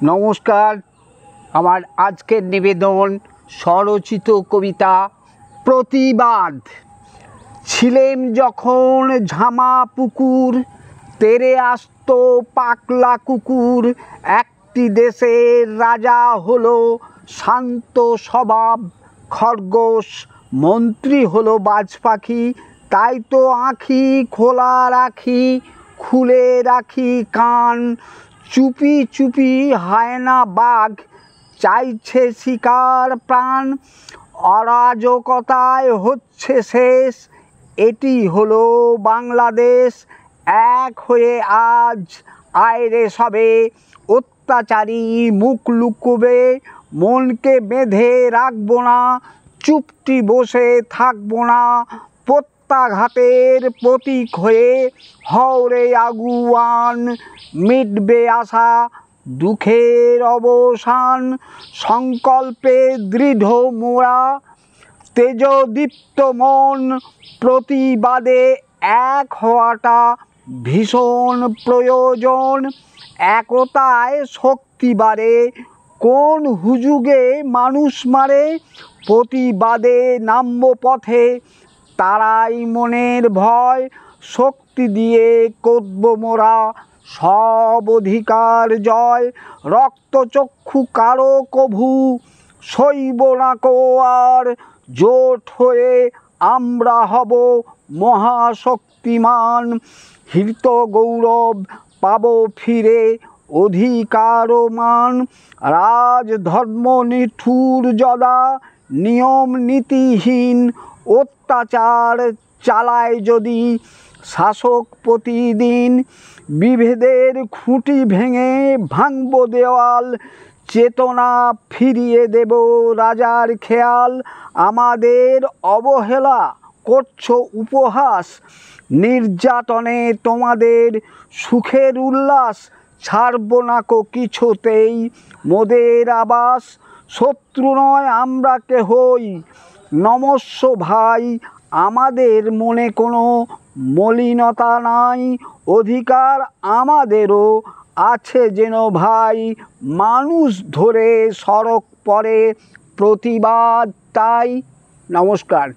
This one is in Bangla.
নমস্কার। আমার আজকের নিবেদন স্বরচিত কবিতা প্রতিবাদ। ছিলেম যখন ঝামা পুকুর, তেরে আসতো পাকলা কুকুর। একটি দেশের রাজা হলো শান্ত স্বভাব খরগোশ, মন্ত্রী হলো বাজ পাখি। তাই তো আঁখি খোলা রাখি, খুলে রাখি কান। চুপি চুপি হায়না বাঘ চাইছে শিকার প্রাণ। অরাজকতায় হচ্ছে শেষ, এটি হলো বাংলাদেশ। এক হয়ে আজ আয়রে সবে, অত্যাচারী মুখ লুকোবে। মনকে বেঁধে রাখবো না, চুপটি বসে থাকবো না। প্রত্যাঘাতের প্রতীক হয়ে হওরে আগুয়ান, মিটবে আশা দুঃখের অবসান। সংকল্পে দৃঢ় মোরা, তেজদীপ্ত মন। প্রতিবাদে এক হওয়াটা ভীষণ প্রয়োজন। একতায় শক্তি বাড়ে, কোন হুজুগে মানুষ মারে। প্রতিবাদে নামব পথে, তারাই মনের ভয়। শক্তি দিয়ে করব মোরা সব অধিকার জয়। রক্তচক্ষু কারো কভু সইব না কো আর। জোট হয়ে আমরা হব মহাশক্তিমান। হৃত গৌরব পাব ফিরে, অধিকার ও মান। রাজধর্ম নিঠুর যদা, নিয়ম নীতিহীন। অত্যাচার চালায় যদি শাসক প্রতিদিন। বিভেদের খুঁটি ভেঙে ভাঙব দেওয়াল, চেতনা ফিরিয়ে দেব রাজার খেয়াল। আমাদের অবহেলা করছো উপহাস, নির্যাতনে তোমাদের সুখের উল্লাস। ছাড়ব না কো কিছুতেই মোদের আবাস। শত্রু নয় আমরা কেহই, নমস্য ভাই। আমাদের মনে কোনো মলিনতা নাই, অধিকার আমাদেরও আছে যেন ভাই। মানুষ ধরে সড়ক পরে প্রতিবাদ তাই। নমস্কার।